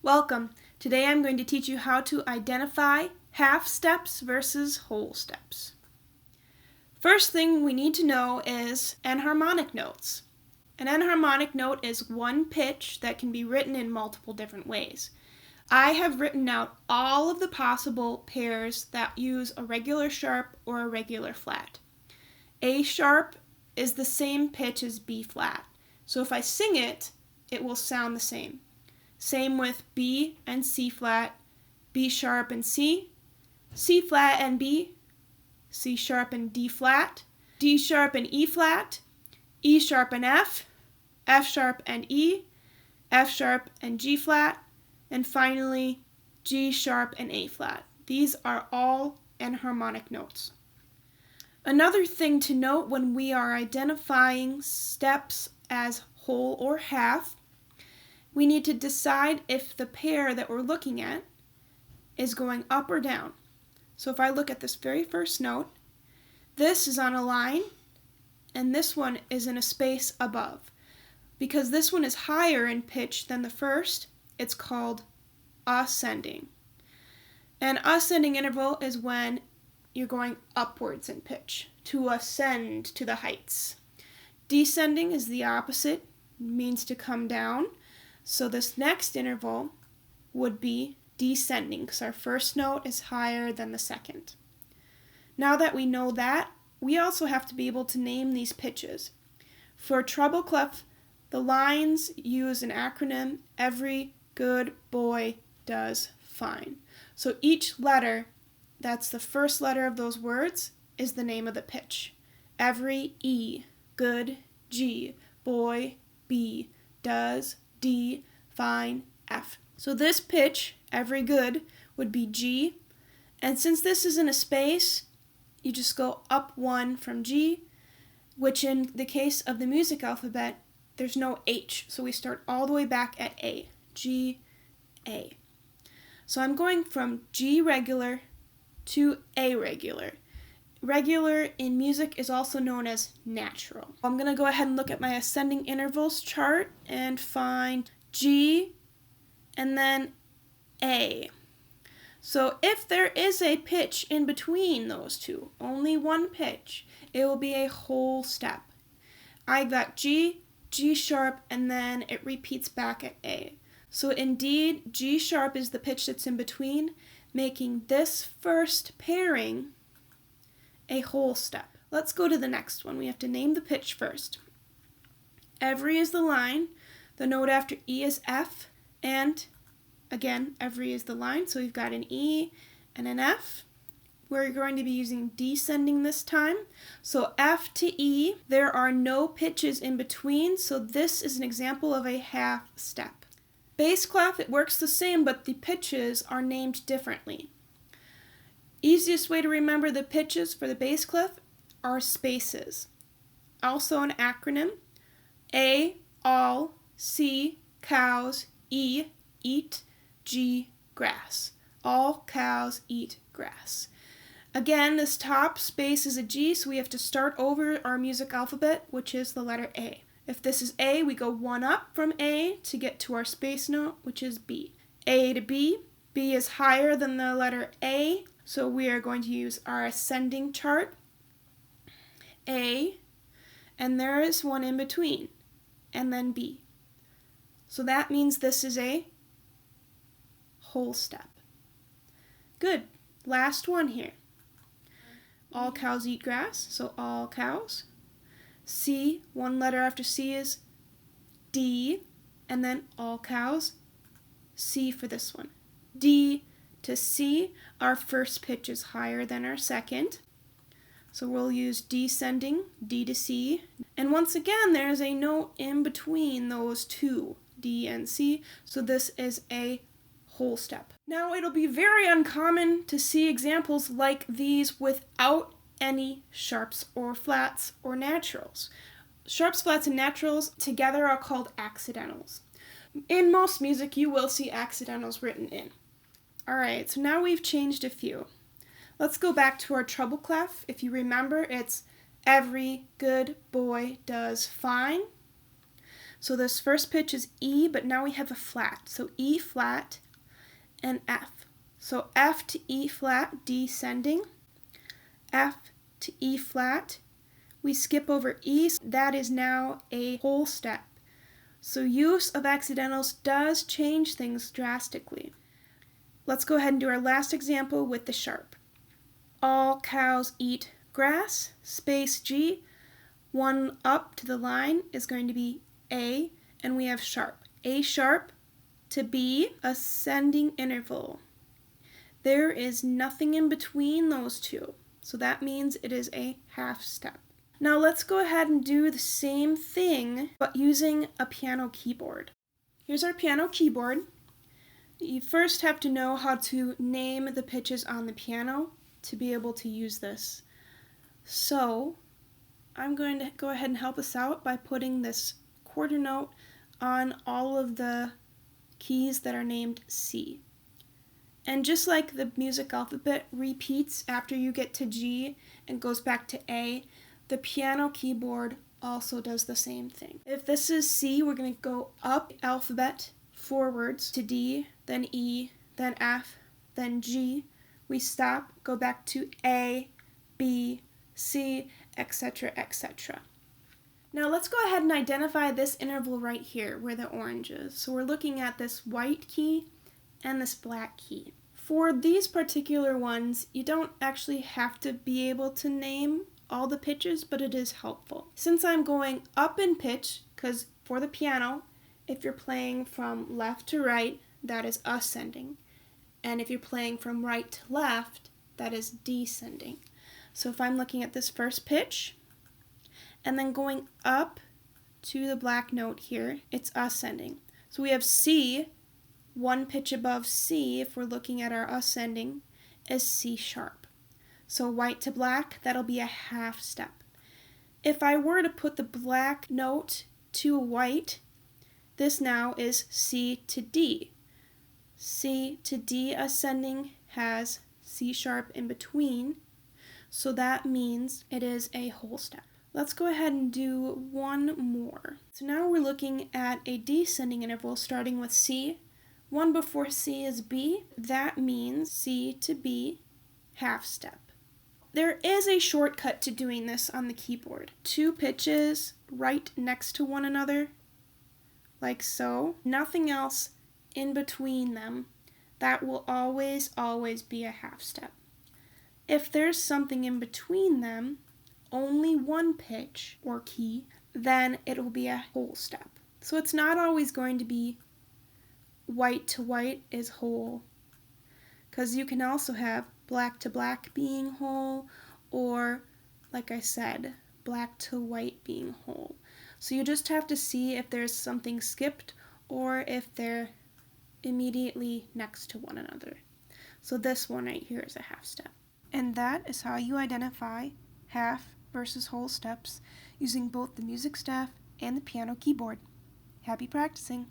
Welcome. Today I'm going to teach you how to identify half steps versus whole steps. First thing we need to know is enharmonic notes. An enharmonic note is one pitch that can be written in multiple different ways. I have written out all of the possible pairs that use a regular sharp or a regular flat. A sharp is the same pitch as B flat, so if I sing it, it will sound the same. Same with B and C flat, B sharp and C flat and B, C sharp and D flat, D sharp and E flat, E sharp and F sharp and E, F sharp and G flat, and finally G sharp and A flat. These are all enharmonic notes. Another thing to note when we are identifying steps as whole or half, we need to decide if the pair that we're looking at is going up or down. So if I look at this very first note, this is on a line and this one is in a space above. Because this one is higher in pitch than the first, it's called ascending. An ascending interval is when you're going upwards in pitch, to ascend to the heights. Descending is the opposite, means to come down. So this next interval would be descending because our first note is higher than the second. Now that we know that, we also have to be able to name these pitches. For treble clef, the lines use an acronym, every good boy does fine. So each letter, that's the first letter of those words, is the name of the pitch. Every E, good, G, boy, B, does, D, fine, F. So this pitch, every good, would be G. And since this is in a space, you just go up one from G, which in the case of the music alphabet, there's no H. So we start all the way back at A. G, A. So I'm going from G regular to A regular. Regular in music is also known as natural. I'm going to go ahead and look at my ascending intervals chart and find G and then A. So if there is a pitch in between those two, only one pitch, it will be a whole step. I got G, G sharp, and then it repeats back at A. So indeed, G sharp is the pitch that's in between, making this first pairing a whole step. Let's go to the next one. We have to name the pitch first. Every is the line, the note after E is F, and again, every is the line, so we've got an E and an F. We're going to be using descending this time. So F to E, there are no pitches in between, so this is an example of a half step. Bass clef, it works the same, but the pitches are named differently. Easiest way to remember the pitches for the bass clef are spaces. Also an acronym, A, all, C, cows, E, eat, G, grass. All cows eat grass. Again, this top space is a G, so we have to start over our music alphabet, which is the letter A. If this is A, we go one up from A to get to our space note, which is B. A to B. B is higher than the letter A, so we are going to use our ascending chart. A, and there is one in between, and then B. So that means this is a whole step. Good. Last one here. All cows eat grass, so all cows. C, one letter after C is D, and then all cows. C for this one. D to C, our first pitch is higher than our second. So we'll use descending, D to C. And once again, there's a note in between those two, D and C, so this is a whole step. Now it'll be very uncommon to see examples like these without any sharps or flats or naturals. Sharps, flats, and naturals together are called accidentals. In most music, you will see accidentals written in. Alright, so now we've changed a few. Let's go back to our treble clef. If you remember, it's every good boy does fine. So this first pitch is E, but now we have a flat. So E flat and F. So F to E flat, descending. F to E flat. We skip over E. That is now a whole step. So use of accidentals does change things drastically. Let's go ahead and do our last example with the sharp. All cows eat grass, space G. One up to the line is going to be A, and we have sharp. A sharp to B, ascending interval. There is nothing in between those two, so that means it is a half step. Now let's go ahead and do the same thing, but using a piano keyboard. Here's our piano keyboard. You first have to know how to name the pitches on the piano to be able to use this. So I'm going to go ahead and help us out by putting this quarter note on all of the keys that are named C. And just like the music alphabet repeats after you get to G and goes back to A, the piano keyboard also does the same thing. If this is C, we're going to go up the alphabet forwards to D, then E, then F, then G. We stop, go back to A, B, C, etc., etc. Now let's go ahead and identify this interval right here where the orange is. So we're looking at this white key and this black key. For these particular ones, you don't actually have to be able to name all the pitches, but it is helpful. Since I'm going up in pitch, because for the piano, if you're playing from left to right, that is ascending. And if you're playing from right to left, that is descending. So if I'm looking at this first pitch, and then going up to the black note here, it's ascending. So we have C, one pitch above C, if we're looking at our ascending, is C sharp. So white to black, that'll be a half step. If I were to put the black note to white, this now is C to D. C to D ascending has C sharp in between, so that means it is a whole step. Let's go ahead and do one more. So now we're looking at a descending interval starting with C. One before C is B. That means C to B, half step. There is a shortcut to doing this on the keyboard. Two pitches right next to one another, like so. Nothing else in between them. That will always be a half step. If there's something in between them, only one pitch or key, then it will be a whole step. So it's not always going to be white to white is whole, because you can also have black to black being whole, or like I said, black to white being whole. So you just have to see if there's something skipped or if they're immediately next to one another. So this one right here is a half step. And that is how you identify half versus whole steps using both the music staff and the piano keyboard. Happy practicing!